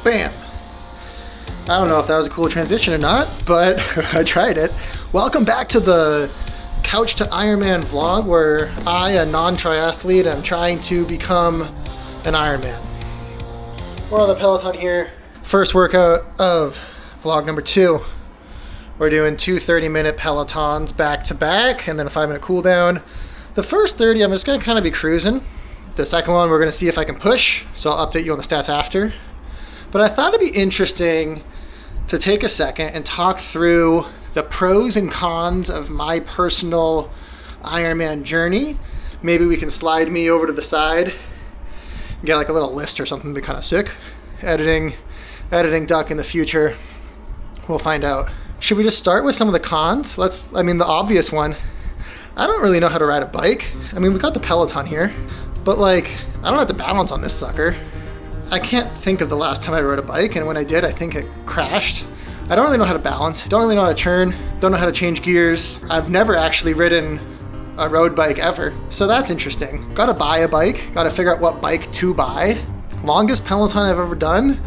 Bam! I don't know if that was a cool transition or not, but I tried it. Welcome back to the Couch-to-Ironman vlog, where I, a non-triathlete, am trying to become an Ironman. We're on the Peloton here. First workout of vlog number 2. We're doing 2 30-minute Pelotons back to back, and then a 5-minute cool down. The first 30, I'm just gonna kind of be cruising. The second one, we're gonna see if I can push, so I'll update you on the stats after. But I thought it'd be interesting to take a second and talk through the pros and cons of my personal Ironman journey. Maybe we can slide me over to the side, get like a little list or something, be kind of sick. Editing Duck in the future, we'll find out. Should we just start with some of the cons? The obvious one, I don't really know how to ride a bike. I mean, we got the Peloton here, but like, I don't have to balance on this sucker. I can't think of the last time I rode a bike, and when I did, I think it crashed. I don't really know how to balance, don't really know how to turn, don't know how to change gears. I've never actually ridden a road bike ever, so that's interesting. Gotta buy a bike, gotta figure out what bike to buy. Longest Peloton I've ever done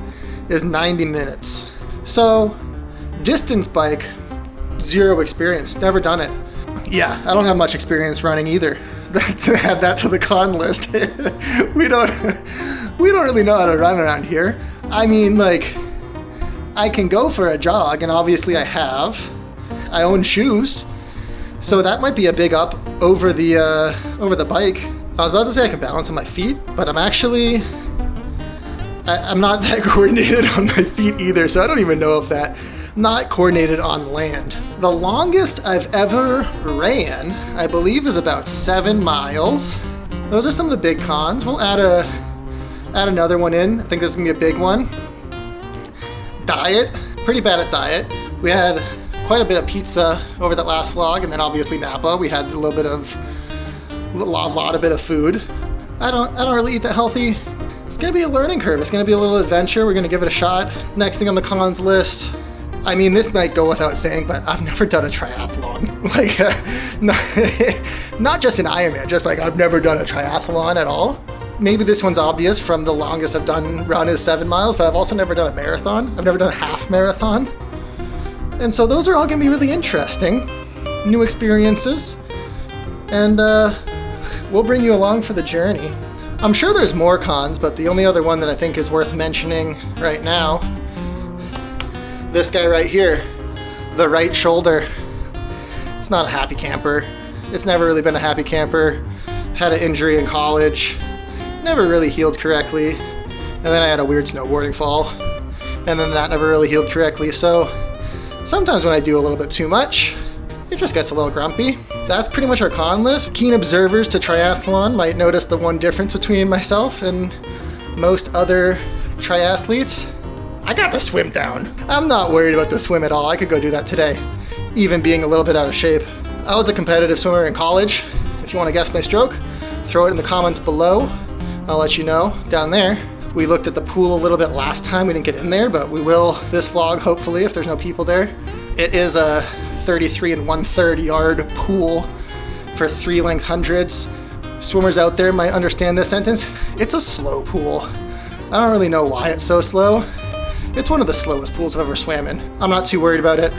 is 90 minutes. So, distance bike, 0 experience, never done it. Yeah, I don't have much experience running either. To add that to the con list. We don't really know how to run around here. I mean, like, I can go for a jog, and obviously I have. I own shoes, so that might be a big up over the bike. I was about to say I can balance on my feet, but I'm not that coordinated on my feet either, so I don't even know if that. Not coordinated on land. The longest I've ever ran, I believe, is about 7 miles. Those are some of the big cons. We'll add another one in. I think this is gonna be a big one. Diet, pretty bad at diet. We had quite a bit of pizza over that last vlog, and then obviously Napa. We had a lot of food. I don't really eat that healthy. It's gonna be a learning curve. It's gonna be a little adventure. We're gonna give it a shot. Next thing on the cons list, I mean, this might go without saying, but I've never done a triathlon. Like, not just an Ironman, just like I've never done a triathlon at all. Maybe this one's obvious from the longest I've run is 7 miles, but I've also never done a marathon. I've never done a half marathon. And so those are all gonna be really interesting, new experiences, and we'll bring you along for the journey. I'm sure there's more cons, but the only other one that I think is worth mentioning right now, this guy right here, the right shoulder. It's not a happy camper. It's never really been a happy camper. Had an injury in college, never really healed correctly. And then I had a weird snowboarding fall, and then that never really healed correctly. So sometimes when I do a little bit too much, it just gets a little grumpy. That's pretty much our con list. Keen observers to triathlon might notice the one difference between myself and most other triathletes. I got the swim down. I'm not worried about the swim at all. I could go do that today, even being a little bit out of shape. I was a competitive swimmer in college. If you want to guess my stroke, throw it in the comments below. I'll let you know down there. We looked at the pool a little bit last time. We didn't get in there, but we will this vlog, hopefully, if there's no people there. It is a 33 1/3 yard pool for 3 length hundreds. Swimmers out there might understand this sentence. It's a slow pool. I don't really know why it's so slow. It's one of the slowest pools I've ever swam in. I'm not too worried about it.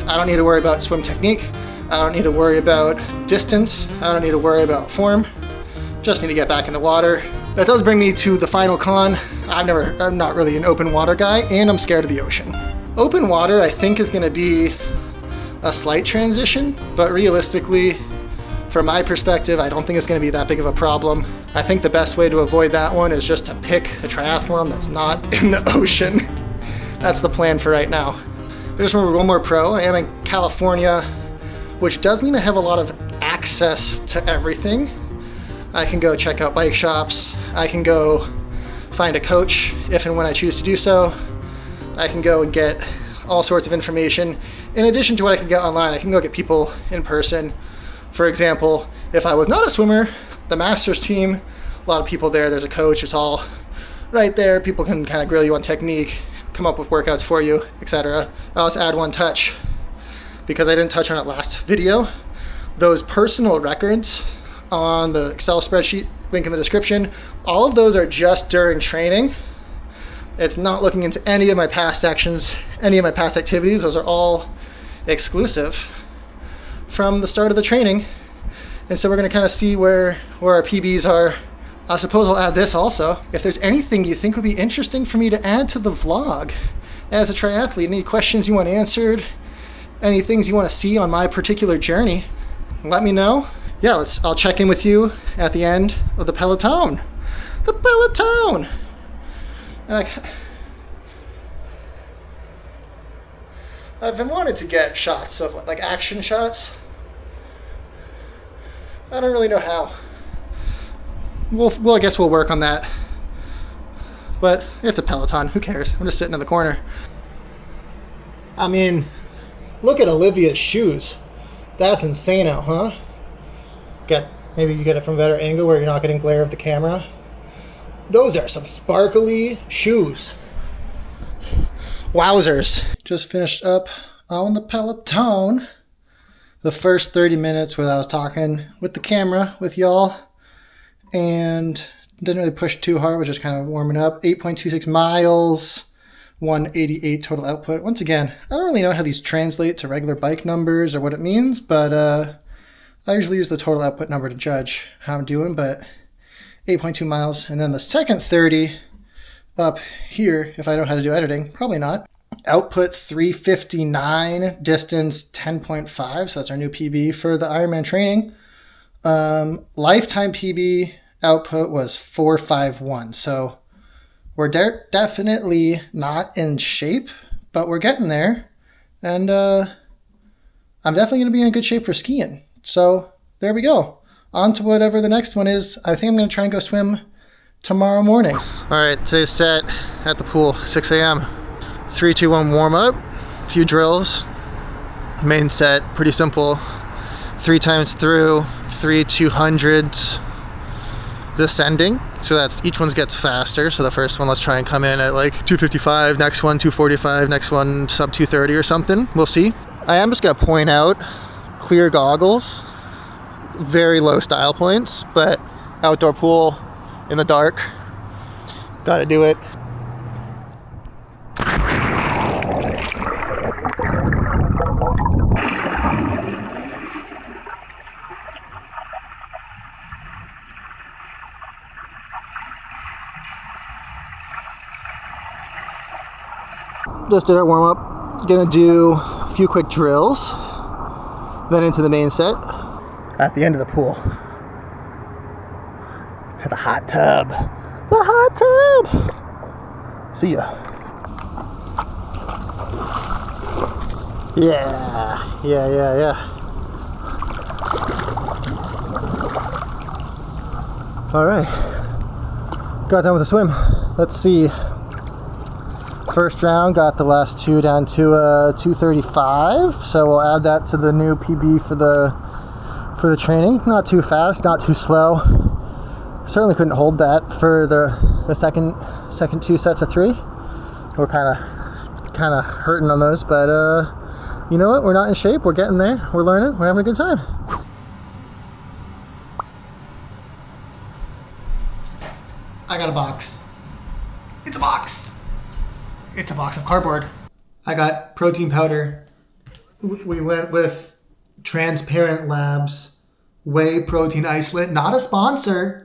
I don't need to worry about swim technique. I don't need to worry about distance. I don't need to worry about form. Just need to get back in the water. That does bring me to the final con. I'm not really an open water guy, and I'm scared of the ocean. Open water, I think, is gonna be a slight transition, but realistically, from my perspective, I don't think it's gonna be that big of a problem. I think the best way to avoid that one is just to pick a triathlon that's not in the ocean. That's the plan for right now. I just remember one more pro. I am in California, which does mean I have a lot of access to everything. I can go check out bike shops. I can go find a coach if and when I choose to do so. I can go and get all sorts of information. In addition to what I can get online, I can go get people in person. For example, if I was not a swimmer, the Masters team, a lot of people there, there's a coach, it's all right there. People can kind of grill you on technique, come up with workouts for you, etc. I'll just add one touch because I didn't touch on it last video. Those personal records on the Excel spreadsheet, link in the description, all of those are just during training. It's not looking into any of my past actions, any of my past activities. Those are all exclusive from the start of the training. And so we're going to kind of see where our PBs are. I suppose I'll add this also. If there's anything you think would be interesting for me to add to the vlog as a triathlete, any questions you want answered, any things you want to see on my particular journey, let me know. Yeah, I'll check in with you at the end of the peloton. The peloton! And I've been wanting to get shots of like action shots. I don't really know how. I guess we'll work on that. But it's a peloton. Who cares? I'm just sitting in the corner. I mean, look at Olivia's shoes. That's insano, huh? Maybe you get it from a better angle where you're not getting glare of the camera. Those are some sparkly shoes. Wowzers. Just finished up on the peloton. The first 30 minutes where I was talking with the camera with y'all and didn't really push too hard, was just kind of warming up. 8.26 miles, 188 total output. Once again, I don't really know how these translate to regular bike numbers or what it means, but I usually use the total output number to judge how I'm doing, but 8.2 miles. And then the second 30 up here, if I know how to do editing, probably not. Output 359, distance 10.5, so that's our new PB for the Ironman training. Lifetime PB output was 451, so we're definitely not in shape, but we're getting there. And I'm definitely going to be in good shape for skiing. So there we go. On to whatever the next one is. I think I'm going to try and go swim tomorrow morning. All right, today's set at the pool, 6 a.m. 3, 2, 1 warm up, a few drills. Main set, pretty simple. 3 times through, 3 200s descending. So that's each one gets faster. So the first one, let's try and come in at like 255, next one 245, next one sub 230 or something. We'll see. I am just going to point out clear goggles. Very low style points, but outdoor pool in the dark, gotta do it. Just did our warm up. Gonna do a few quick drills, then into the main set. At the end of the pool, to the hot tub. The hot tub! See ya. Yeah. All right, got done with the swim. Let's see. First round, got the last two down to 235, so we'll add that to the new PB for the training. Not too fast, not too slow. Certainly couldn't hold that for the second 2 sets of 3. We're kind of hurting on those, but you know what? We're not in shape. We're getting there. We're learning. We're having a good time. I got a box. It's a box. It's a box of cardboard. I got protein powder. We went with Transparent Labs Whey Protein Isolate. Not a sponsor,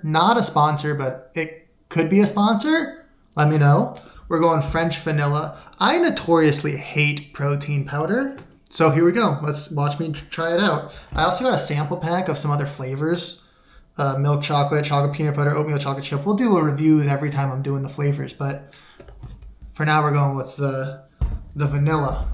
but it could be a sponsor. Let me know. We're going French vanilla. I notoriously hate protein powder. So here we go. Let's watch me try it out. I also got a sample pack of some other flavors. Milk chocolate, chocolate peanut butter, oatmeal chocolate chip. We'll do a review every time I'm doing the flavors, but for now we're going with the vanilla.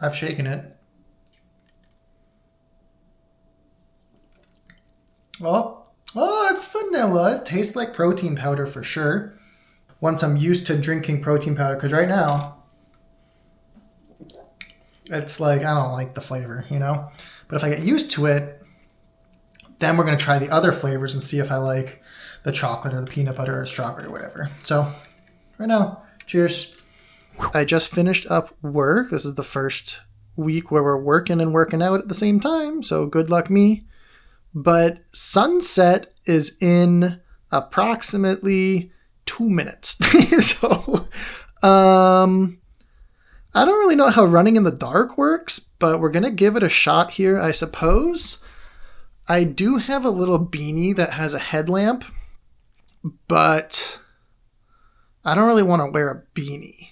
I've shaken it. Oh, it's vanilla. It tastes like protein powder for sure. Once I'm used to drinking protein powder, because right now, it's like, I don't like the flavor, you know? But if I get used to it, then we're going to try the other flavors and see if I like the chocolate or the peanut butter or strawberry or whatever. So, right now, cheers. I just finished up work. This is the first week where we're working and working out at the same time, so good luck me. But sunset is in approximately 2 minutes. So, I don't really know how running in the dark works, but we're going to give it a shot here, I suppose. I do have a little beanie that has a headlamp, but I don't really want to wear a beanie.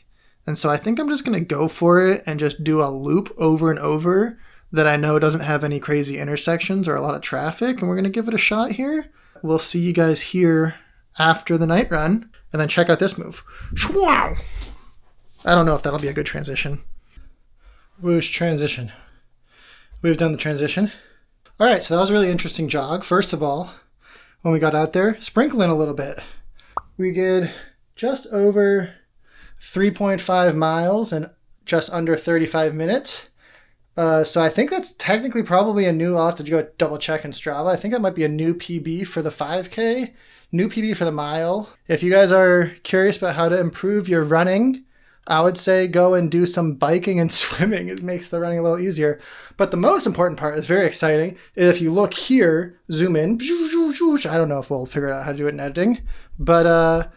And so I think I'm just going to go for it and just do a loop over and over that I know doesn't have any crazy intersections or a lot of traffic. And we're going to give it a shot here. We'll see you guys here after the night run. And then check out this move. Shwow! I don't know if that'll be a good transition. Whoosh, transition. We've done the transition. All right, so that was a really interesting jog. First of all, when we got out there, sprinkling a little bit. We did just over 3.5 miles in just under 35 minutes. So I think that's technically probably a new, I'll have to go double check in Strava. I think that might be a new PB for the 5K, new PB for the mile. If you guys are curious about how to improve your running, I would say go and do some biking and swimming. It makes the running a little easier. But the most important part is very exciting. If you look here, zoom in. I don't know if we'll figure out how to do it in editing. But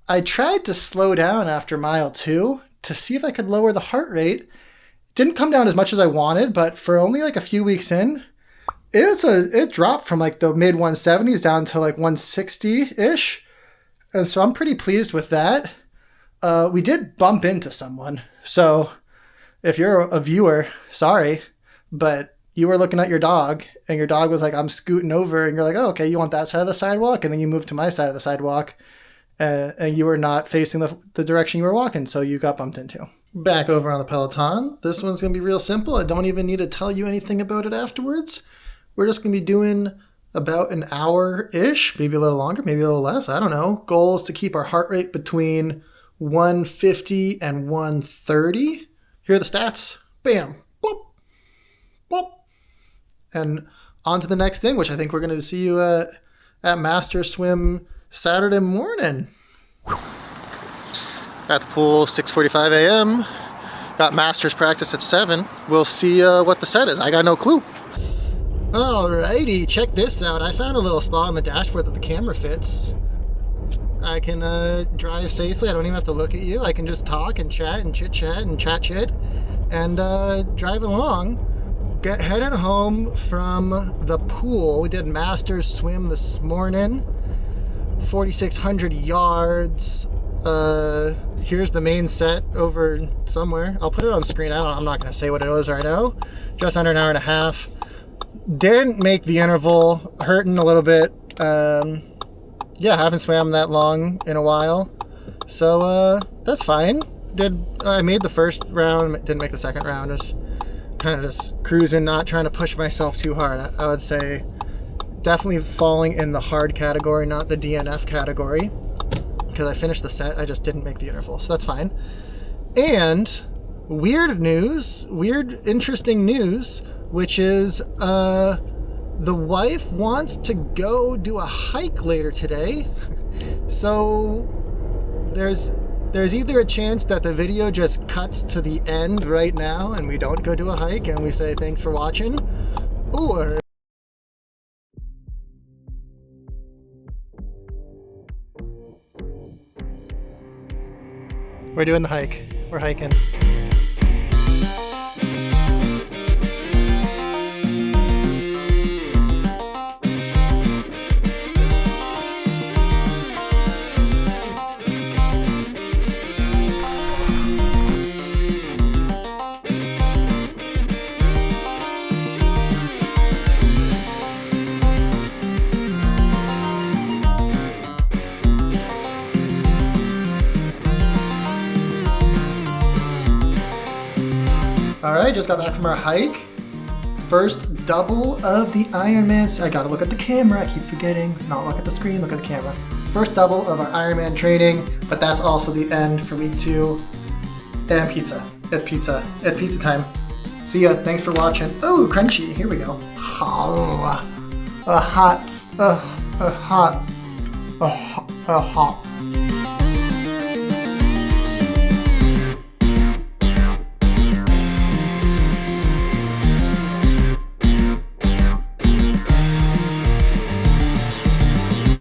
I tried to slow down after mile 2 to see if I could lower the heart rate. It didn't come down as much as I wanted, but for only like a few weeks in, it dropped from like the mid 170s down to like 160-ish. And so I'm pretty pleased with that. We did bump into someone. So if you're a viewer, sorry, but you were looking at your dog and your dog was like, I'm scooting over, and you're like, oh, okay, you want that side of the sidewalk? And then you moved to my side of the sidewalk and you were not facing the direction you were walking. So you got bumped into. Back over on the Peloton. This one's going to be real simple. I don't even need to tell you anything about it afterwards. We're just going to be doing about an hour-ish, maybe a little longer, maybe a little less. I don't know. Goal is to keep our heart rate between 150 and 130. Here are the stats. Bam. Boop. Boop. And on to the next thing, which I think we're going to see you at Master Swim Saturday morning. At the pool, 6:45 a.m. Got Masters practice at 7. We'll see what the set is. I got no clue. Alrighty, check this out. I found a little spot on the dashboard that the camera fits. I can drive safely. I don't even have to look at you. I can just talk and chat and chit-chat and chat-chit and drive along. Headed home from the pool. We did Masters swim this morning. 4,600 yards. Here's the main set over somewhere. I'll put it on screen. I'm not going to say what it was right now. Just under an hour and a half. Didn't make the interval. Hurting a little bit. Yeah, haven't swam that long in a while. So, that's fine. I made the first round, didn't make the second round. Just kind of just cruising, not trying to push myself too hard. I would say definitely falling in the hard category, not the DNF category. Because I finished the set, I just didn't make the interval. So that's fine. And weird news, interesting news, which is the wife wants to go do a hike later today. So there's either a chance that the video just cuts to the end right now and we don't go do a hike and we say thanks for watching, or we're doing the hike. We're hiking. All right, just got back from our hike. First double of the Ironman. I gotta look at the camera. I keep forgetting. Not look at the screen, look at the camera. First double of our Ironman training, but that's also the end for week 2. And pizza. It's pizza. It's pizza time. See ya. Thanks for watching. Oh, crunchy. Here we go. Hot. Hot.